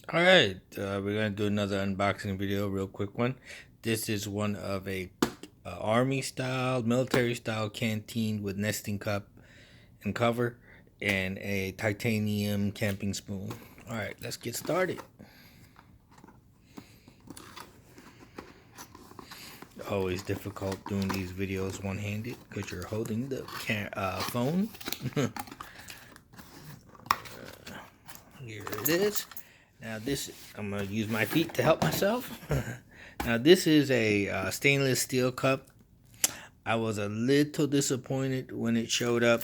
All right, we're gonna do another unboxing video, real quick one. This is one of a army style, military style canteen with nesting cup and cover, and a titanium camping spoon. All right, let's get started. Always difficult doing these videos one-handed because you're holding the phone. Here it is. Now this, I'm gonna use my feet to help myself. Now this is a stainless steel cup. I was a little disappointed when it showed up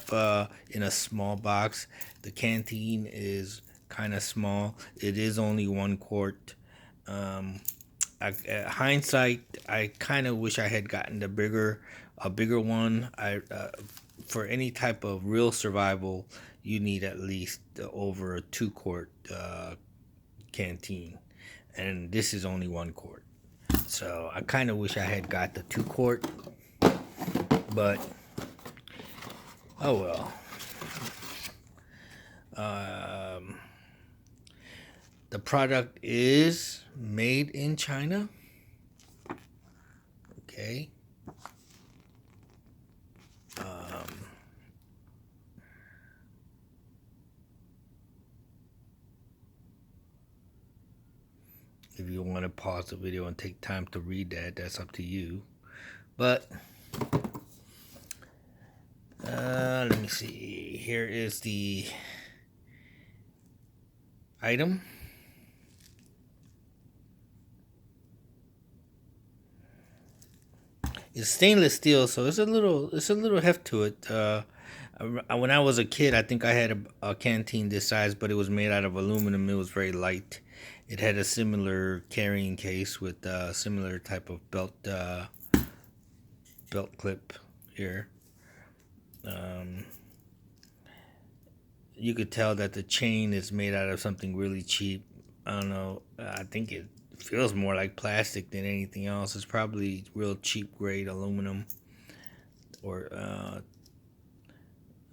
in a small box. The canteen is kind of small. It is only 1 quart. Hindsight, I kind of wish I had gotten a bigger one. For any type of real survival, you need at least over a 2 quart canteen, and this is only 1 quart. So I kind of wish I had got the 2 quart, but oh well. The product is made in China. Okay. If you want to pause the video and take time to read that, that's up to you. But let me see. Here is the item. It's stainless steel, so it's a little heft to it. When I was a kid, I think I had a canteen this size, but it was made out of aluminum. It was very light. It had a similar carrying case with a similar type of belt clip here. You could tell that the chain is made out of something really cheap. I don't know. I think it feels more like plastic than anything else. It's probably real cheap grade aluminum, or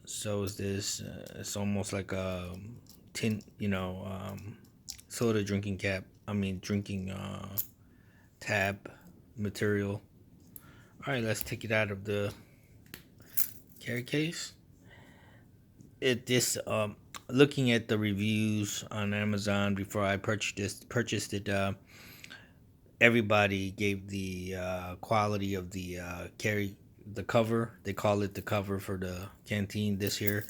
so is this. It's almost like a tin, soda drinking cap. I mean, drinking tab material. All right, let's take it out of the carry case. Looking at the reviews on Amazon before I purchased it, everybody gave the quality of the cover. They call it the cover for the canteen this year.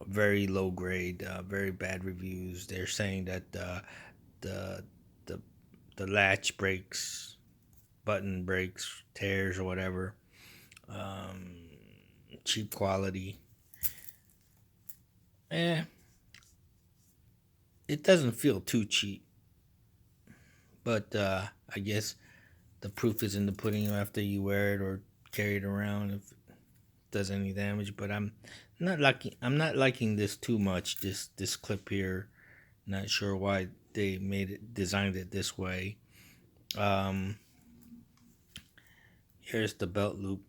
Very low grade, very bad reviews. They're saying that the the latch breaks, button breaks, tears, or whatever. Cheap quality. It doesn't feel too cheap, but I guess the proof is in the pudding after you wear it or carry it around if it does any damage. But I'm not liking this too much. This clip here, not sure why they designed it this way. Here's the belt loop,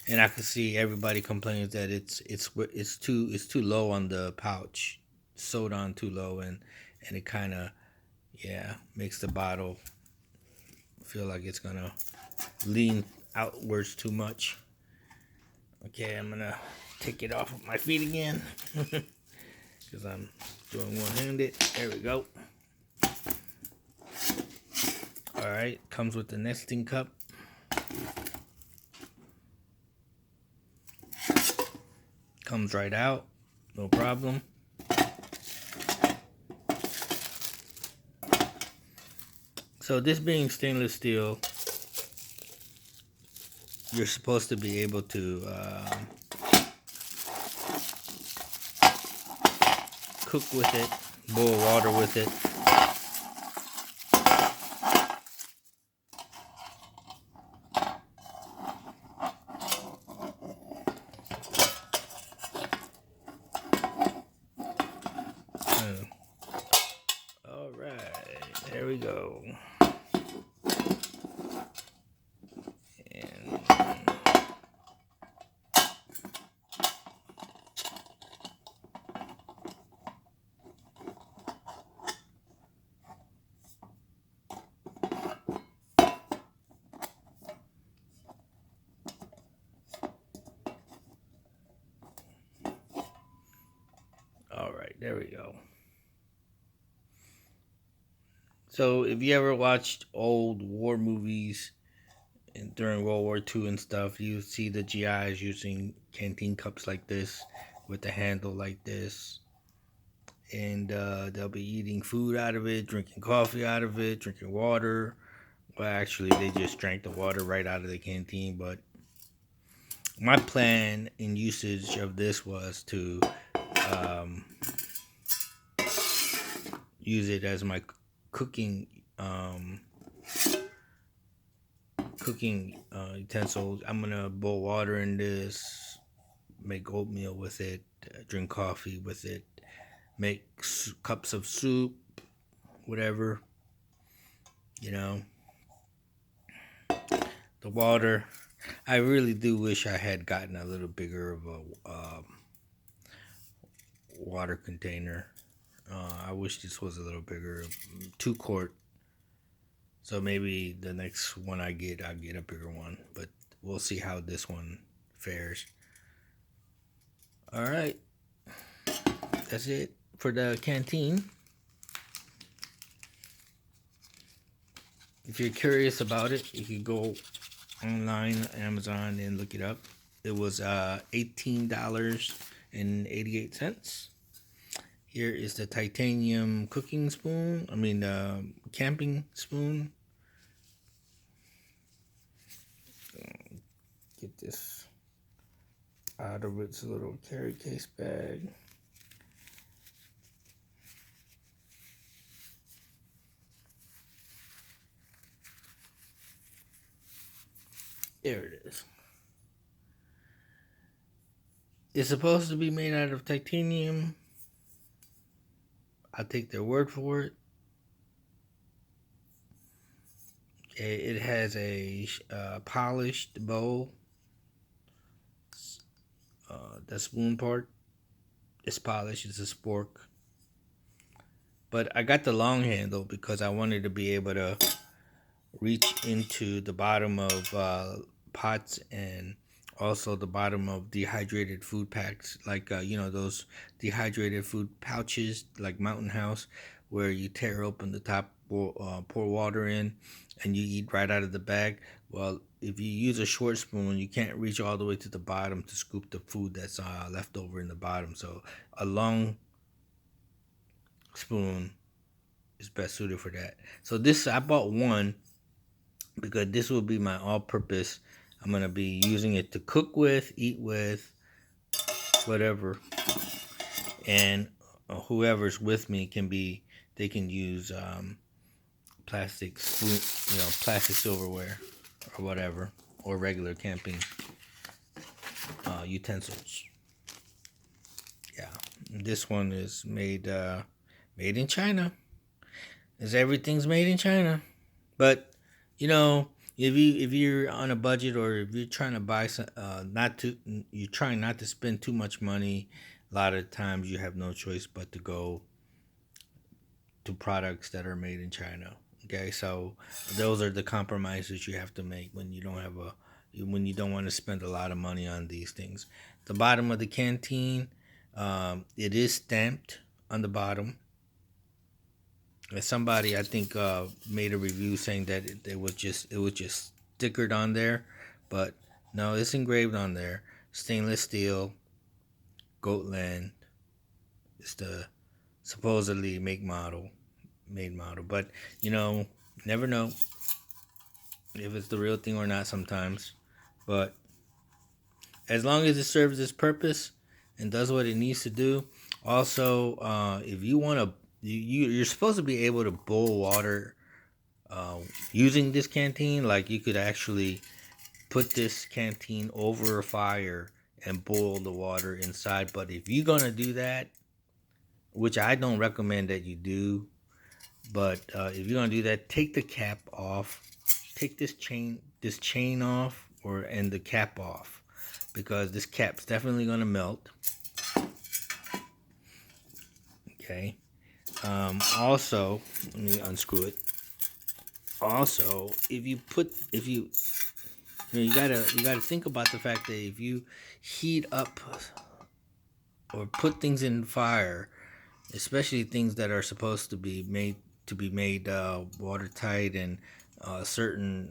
and I can see everybody complains that it's too low on the pouch, sewed on too low, and it kind of makes the bottle feel like it's gonna lean outwards too much. Okay, I'm gonna take it off of my feet again because I'm doing one-handed. There we go. All right, comes with the nesting cup. Comes right out, no problem. So this being stainless steel, you're supposed to be able to cook with it, boil water with it. All right, there we go. And right, there we go. So if you ever watched old war movies during World War II and stuff, you see the GIs using canteen cups like this with the handle like this. And they'll be eating food out of it, drinking coffee out of it, drinking water. Well, actually, they just drank the water right out of the canteen. But my plan and usage of this was to use it as my cooking utensils. I'm gonna boil water in this, make oatmeal with it, drink coffee with it, make cups of soup, whatever. You know, the water. I really do wish I had gotten a little bigger of a water container. I wish this was a little bigger, 2 quart. So maybe the next one I'll get a bigger one. But we'll see how this one fares. All right, that's it for the canteen. If you're curious about it, you can go online, Amazon, and look it up. It was $18.88. Here is the titanium cooking spoon. Camping spoon. Get this out of its little carry case bag. There it is. It's supposed to be made out of titanium. I'll take their word for it. Okay, it has a polished bowl. The spoon part is polished. It's a spork. But I got the long handle because I wanted to be able to reach into the bottom of pots and also the bottom of dehydrated food packs, like those dehydrated food pouches like Mountain House, where you tear open the top, pour water in, and you eat right out of the bag. Well, if you use a short spoon, you can't reach all the way to the bottom to scoop the food that's left over in the bottom. So a long spoon is best suited for that. So I bought one because this will be my all-purpose. I'm going to be using it to cook with, eat with, whatever. And whoever's with me they can use plastic spoon, plastic silverware or whatever, or regular camping utensils. Yeah, this one is made in China. Everything's made in China, but if you're on a budget, or if you're trying to buy you're trying not to spend too much money, a lot of times you have no choice but to go to products that are made in China. Okay, so those are the compromises you have to make when you don't want to spend a lot of money on these things. The bottom of the canteen, it is stamped on the bottom. Somebody, I think, made a review saying that it was just stickered on there, but no, it's engraved on there. Stainless steel, Goatland. It's the supposedly made model, but never know if it's the real thing or not sometimes. But as long as it serves its purpose and does what it needs to do. Also, if you want to. You're supposed to be able to boil water using this canteen. Like, you could actually put this canteen over a fire and boil the water inside. But if you're going to do that, which I don't recommend that you do, but if you're going to do that, take the cap off. Take this chain off, and the cap off, because this cap's definitely going to melt. Okay. Also, let me unscrew it. Also, you gotta think about the fact that if you heat up or put things in fire, especially things that are supposed to be made watertight and certain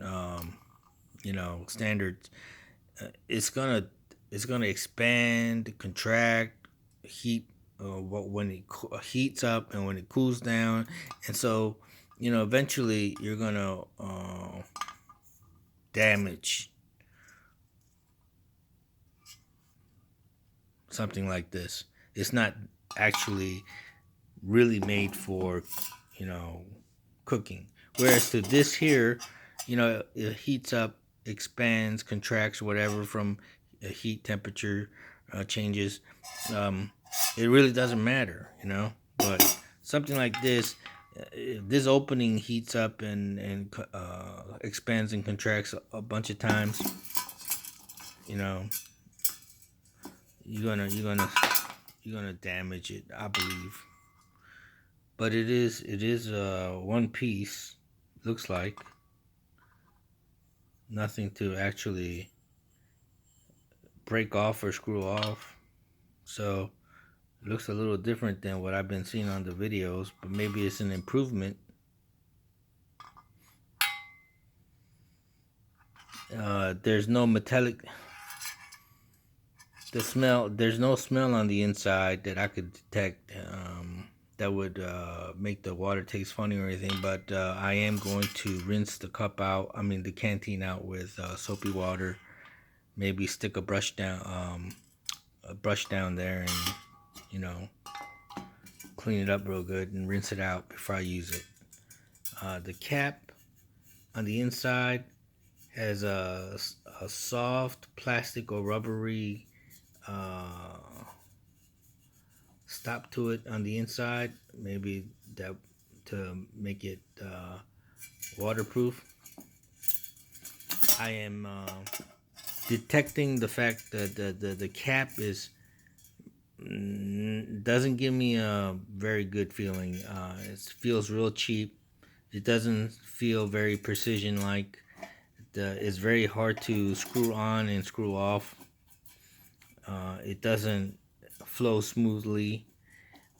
standards. It's gonna expand, contract, heat. When it heats up and when it cools down, and so eventually you're gonna damage something like this. It's not actually really made for you know cooking. Whereas to this here, it heats up, expands, contracts, whatever from heat temperature changes. Um, it really doesn't matter, But something like this, if this opening heats up and expands and contracts a bunch of times, you know, you're gonna damage it, I believe. But it is one piece. Looks like nothing to actually break off or screw off. So it looks a little different than what I've been seeing on the videos, but maybe it's an improvement. There's no metallic. There's no smell on the inside that I could detect. That would make the water taste funny or anything. But I am going to rinse the cup out. I mean the canteen out with soapy water. Maybe stick a brush down there, and you know, clean it up real good and rinse it out before I use it. The cap on the inside has a soft plastic or rubbery stop to it on the inside. Maybe that to make it waterproof. I am detecting the fact that the cap is doesn't give me a very good feeling. It feels real cheap. It doesn't feel very precision like. It's very hard to screw on and screw off. It doesn't flow smoothly.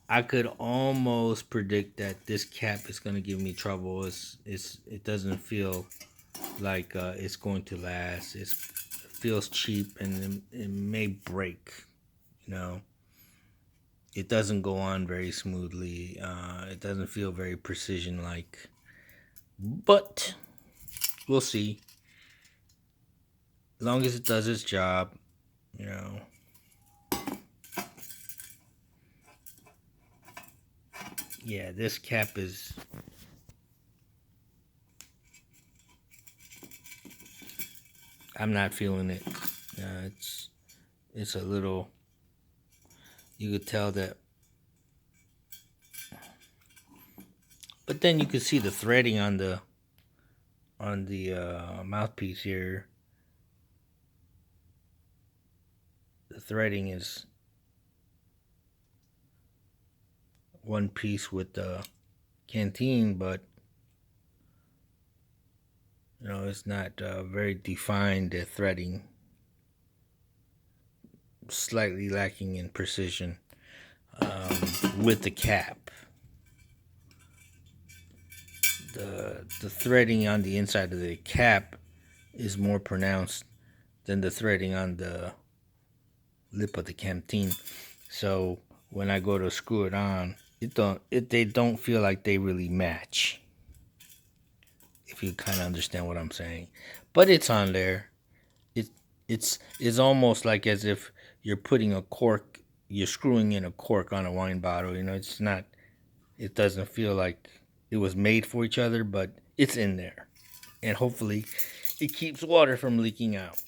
I could almost predict that this cap is going to give me trouble. It doesn't feel like it's going to last. It feels cheap and it may break. You know, it doesn't go on very smoothly. It doesn't feel very precision like. But we'll see. As long as it does its job, you know. Yeah, this cap is. I'm not feeling it. It's a little. You could tell that. But then you can see the threading on the mouthpiece here. The threading is one piece with the Canteen, but it's not very defined threading. Slightly lacking in precision with the cap. The threading on the inside of the cap is more pronounced than the threading on the lip of the Canteen. So when I go to screw it on, they don't feel like they really match. If you kind of understand what I'm saying, but it's on there. It's almost like as if you're putting a cork, you're screwing in a cork on a wine bottle. It's not. It doesn't feel like it was made for each other, but it's in there, and hopefully, it keeps water from leaking out.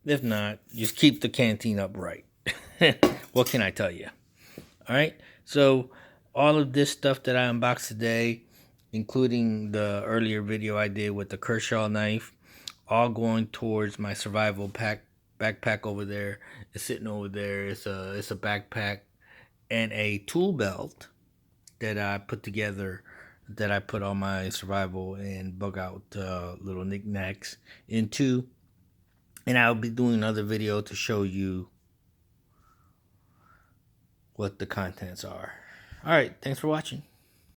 If not, just keep the canteen upright. What can I tell you? All right. So all of this stuff that I unboxed today, including the earlier video I did with the Kershaw knife, all going towards my survival backpack over there. It's sitting over there. It's a backpack and a tool belt that I put together, that I put all my survival and bug out little knickknacks into. And I'll be doing another video to show you what the contents are. All right, thanks for watching.